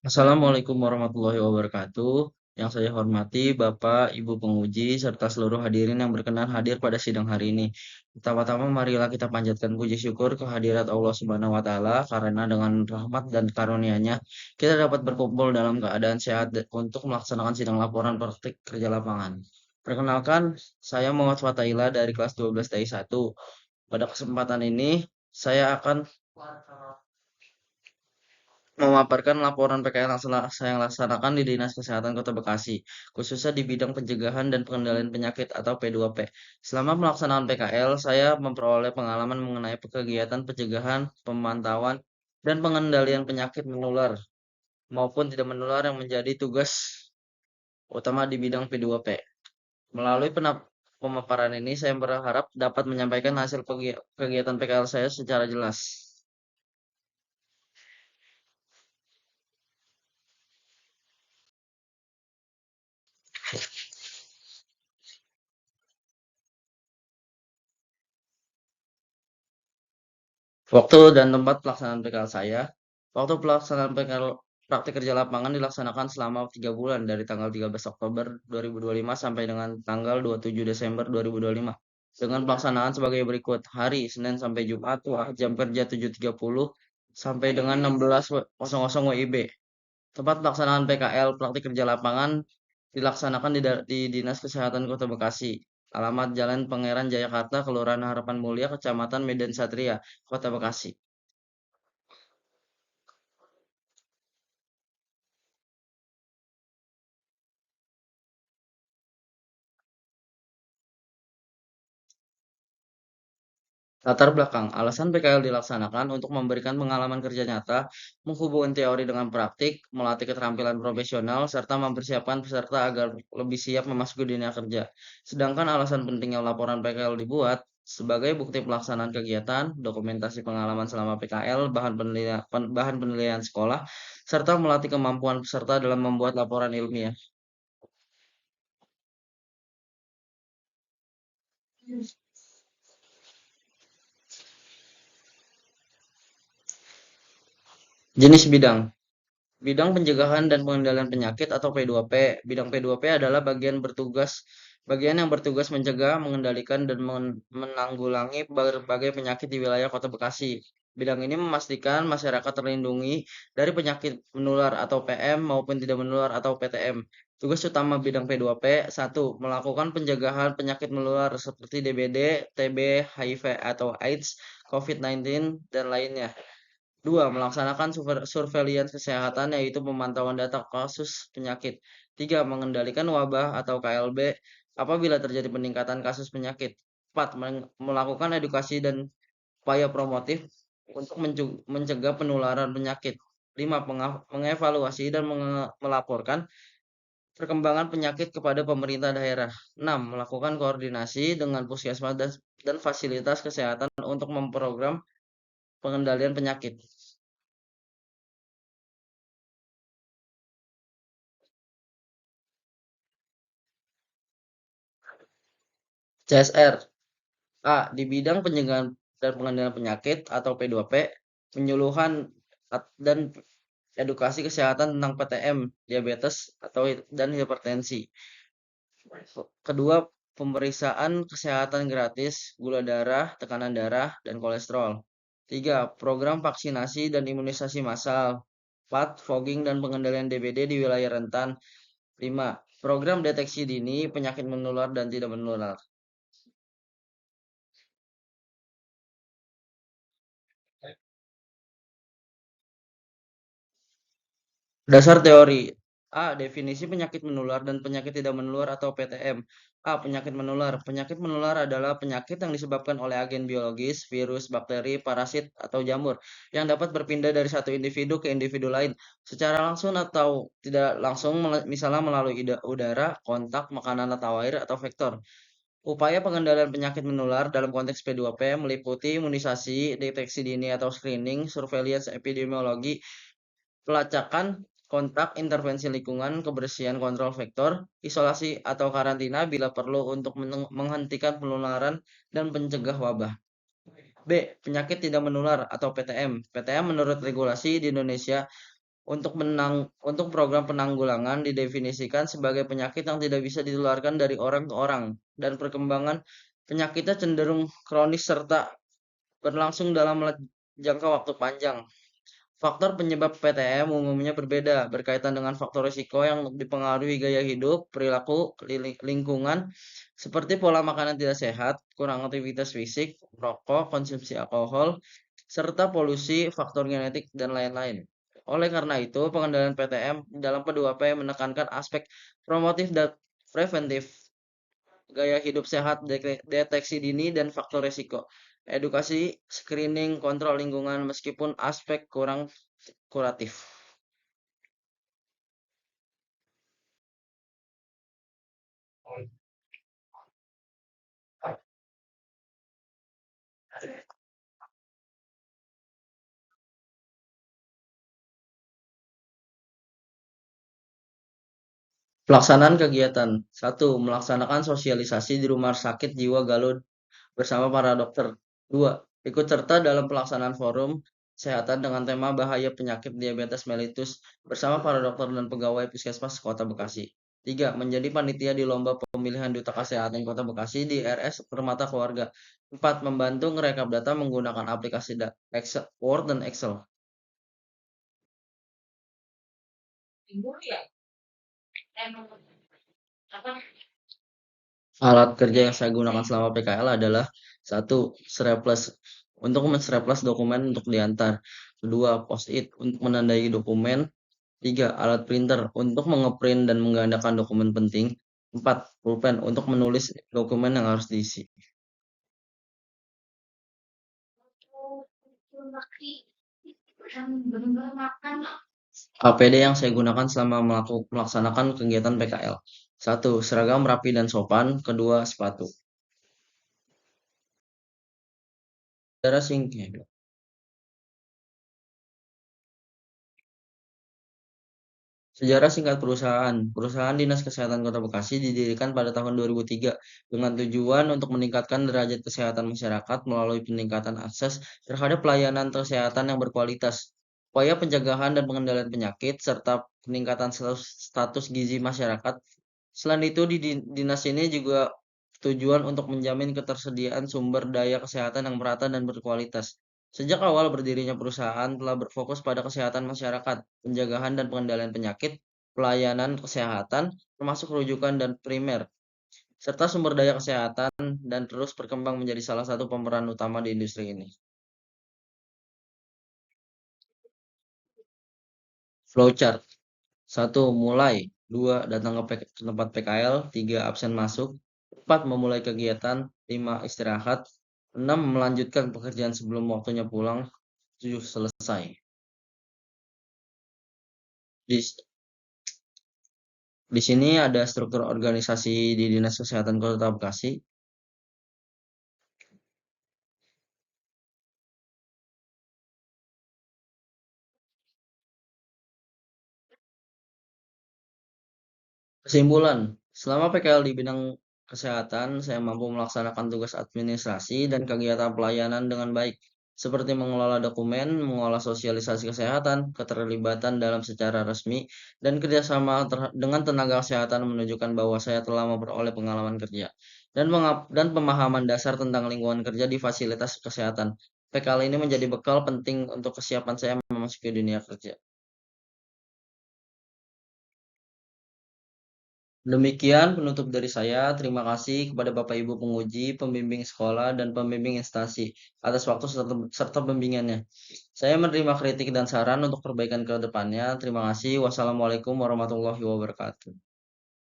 Assalamualaikum warahmatullahi wabarakatuh. Yang saya hormati Bapak, Ibu penguji, serta seluruh hadirin yang berkenan hadir pada sidang hari ini. Pertama-tama marilah kita panjatkan puji syukur kehadirat Allah Subhanahu wa Ta'ala, karena dengan rahmat dan karunia-Nya kita dapat berkumpul dalam keadaan sehat untuk melaksanakan sidang laporan praktik kerja lapangan. Perkenalkan, saya Muhammad Fatahila dari kelas 12 TI 1. Pada kesempatan ini, saya akan memaparkan laporan PKL yang saya laksanakan di Dinas Kesehatan Kota Bekasi, khususnya di bidang pencegahan dan pengendalian penyakit atau P2P. Selama pelaksanaan PKL, saya memperoleh pengalaman mengenai kegiatan pencegahan, pemantauan, dan pengendalian penyakit menular maupun tidak menular yang menjadi tugas utama di bidang P2P. Melalui pemaparan ini, saya berharap dapat menyampaikan hasil kegiatan PKL saya secara jelas. Waktu dan tempat pelaksanaan PKL saya. Waktu pelaksanaan PKL praktik kerja lapangan dilaksanakan selama 3 bulan dari tanggal 13 Oktober 2025 sampai dengan tanggal 27 Desember 2025. Dengan pelaksanaan sebagai berikut: hari Senin sampai Jumat, jam kerja 7.30 sampai dengan 16.00 WIB. Tempat pelaksanaan PKL praktik kerja lapangan dilaksanakan di Dinas Kesehatan Kota Bekasi. Alamat Jalan Pangeran Jayakarta, Kelurahan Harapan Mulia, Kecamatan Medan Satria, Kota Bekasi. Latar belakang, alasan PKL dilaksanakan untuk memberikan pengalaman kerja nyata, menghubungkan teori dengan praktik, melatih keterampilan profesional, serta mempersiapkan peserta agar lebih siap memasuki dunia kerja. Sedangkan alasan pentingnya laporan PKL dibuat sebagai bukti pelaksanaan kegiatan, dokumentasi pengalaman selama PKL, bahan penilaian sekolah, serta melatih kemampuan peserta dalam membuat laporan ilmiah. Jenis bidang. Bidang pencegahan dan pengendalian penyakit atau P2P. Bidang P2P adalah bagian yang bertugas mencegah, mengendalikan, dan menanggulangi berbagai penyakit di wilayah Kota Bekasi. Bidang ini memastikan masyarakat terlindungi dari penyakit menular atau PM maupun tidak menular atau PTM. Tugas utama bidang P2P: 1. Melakukan pencegahan penyakit menular seperti DBD, TB, HIV atau AIDS, COVID-19, dan lainnya. 2. Melaksanakan surveillance kesehatan, yaitu pemantauan data kasus penyakit. 3. Mengendalikan wabah atau KLB apabila terjadi peningkatan kasus penyakit. 4. Melakukan edukasi dan upaya promotif untuk mencegah penularan penyakit. 5. Mengevaluasi dan melaporkan perkembangan penyakit kepada pemerintah daerah. 6. Melakukan koordinasi dengan puskesmas dan fasilitas kesehatan untuk memprogram pengendalian penyakit. CSR. A. Di bidang pencegahan dan pengendalian penyakit atau P2P, penyuluhan dan edukasi kesehatan tentang PTM, diabetes dan hipertensi. Kedua, pemeriksaan kesehatan gratis, gula darah, tekanan darah, dan kolesterol. 3. Program vaksinasi dan imunisasi massal. 4. Fogging dan pengendalian DBD di wilayah rentan. 5. Program deteksi dini penyakit menular dan tidak menular. Dasar teori. A. Definisi penyakit menular dan penyakit tidak menular atau PTM. A. Penyakit menular. Penyakit menular adalah penyakit yang disebabkan oleh agen biologis, virus, bakteri, parasit, atau jamur yang dapat berpindah dari satu individu ke individu lain secara langsung atau tidak langsung, misalnya melalui udara, kontak, makanan atau air, atau vektor. Upaya pengendalian penyakit menular dalam konteks P2P meliputi imunisasi, deteksi dini atau screening, surveillance epidemiologi, pelacakan kontak, intervensi lingkungan, kebersihan, kontrol vektor, isolasi atau karantina bila perlu untuk menghentikan penularan dan mencegah wabah. B. Penyakit tidak menular atau PTM. PTM menurut regulasi di Indonesia Untuk program penanggulangan didefinisikan sebagai penyakit yang tidak bisa ditularkan dari orang ke orang dan perkembangan penyakitnya cenderung kronis serta berlangsung dalam jangka waktu panjang. Faktor penyebab PTM umumnya berbeda, berkaitan dengan faktor risiko yang dipengaruhi gaya hidup, perilaku, lingkungan, seperti pola makanan tidak sehat, kurang aktivitas fisik, rokok, konsumsi alkohol, serta polusi, faktor genetik, dan lain-lain. Oleh karena itu, pengendalian PTM dalam P2P menekankan aspek promotif dan preventif, gaya hidup sehat, deteksi dini, dan faktor risiko. Edukasi, screening, kontrol lingkungan, meskipun aspek kurang kuratif. Pelaksanaan kegiatan. Satu, melaksanakan sosialisasi di Rumah Sakit Jiwa Galuh bersama para dokter. Dua, ikut serta dalam pelaksanaan forum kesehatan dengan tema bahaya penyakit diabetes mellitus bersama para dokter dan pegawai puskesmas Kota Bekasi. Tiga, menjadi panitia di lomba pemilihan duta kesehatan Kota Bekasi di RS Permata Keluarga. Empat, membantu merekap data menggunakan aplikasi Excel, Word dan Excel. Alat kerja yang saya gunakan selama PKL adalah satu, Sreples untuk men-Sreples dokumen untuk diantar. Kedua, Post-it untuk menandai dokumen. Tiga, alat printer untuk mengeprint dan menggandakan dokumen penting. Empat, pulpen untuk menulis dokumen yang harus diisi. APD yang saya gunakan selama melaksanakan kegiatan PKL. Satu, seragam rapi dan sopan. Kedua, sepatu. Secara singkat, Sejarah singkat perusahaan. Perusahaan Dinas Kesehatan Kota Bekasi didirikan pada tahun 2003 dengan tujuan untuk meningkatkan derajat kesehatan masyarakat melalui peningkatan akses terhadap pelayanan kesehatan yang berkualitas, upaya pencegahan dan pengendalian penyakit, serta peningkatan status gizi masyarakat. Selain itu, dinas ini juga tujuan untuk menjamin ketersediaan sumber daya kesehatan yang merata dan berkualitas. Sejak awal berdirinya perusahaan telah berfokus pada kesehatan masyarakat, pencegahan dan pengendalian penyakit, pelayanan kesehatan, termasuk rujukan dan primer, serta sumber daya kesehatan dan terus berkembang menjadi salah satu pemeran utama di industri ini. Flowchart. Satu, mulai. Dua, datang ke tempat PKL. Tiga, absen masuk. Empat, memulai kegiatan. Lima, istirahat. Enam, melanjutkan pekerjaan sebelum waktunya pulang. Tujuh, selesai. Di, di sini ada struktur organisasi di Dinas Kesehatan Kota Bekasi. Kesimpulan, selama PKL di bidang kesehatan, saya mampu melaksanakan tugas administrasi dan kegiatan pelayanan dengan baik, seperti mengelola dokumen, mengolah sosialisasi kesehatan, keterlibatan dalam secara resmi, dan kerjasama dengan tenaga kesehatan menunjukkan bahwa saya telah memperoleh pengalaman kerja dan pemahaman dasar tentang lingkungan kerja di fasilitas kesehatan. PKL ini menjadi bekal penting untuk kesiapan saya memasuki dunia kerja. Demikian penutup dari saya. Terima kasih kepada Bapak Ibu penguji, pembimbing sekolah, dan pembimbing instansi atas waktu serta pembimbingannya. Saya menerima kritik dan saran untuk perbaikan ke depannya. Terima kasih. Wassalamualaikum warahmatullahi wabarakatuh.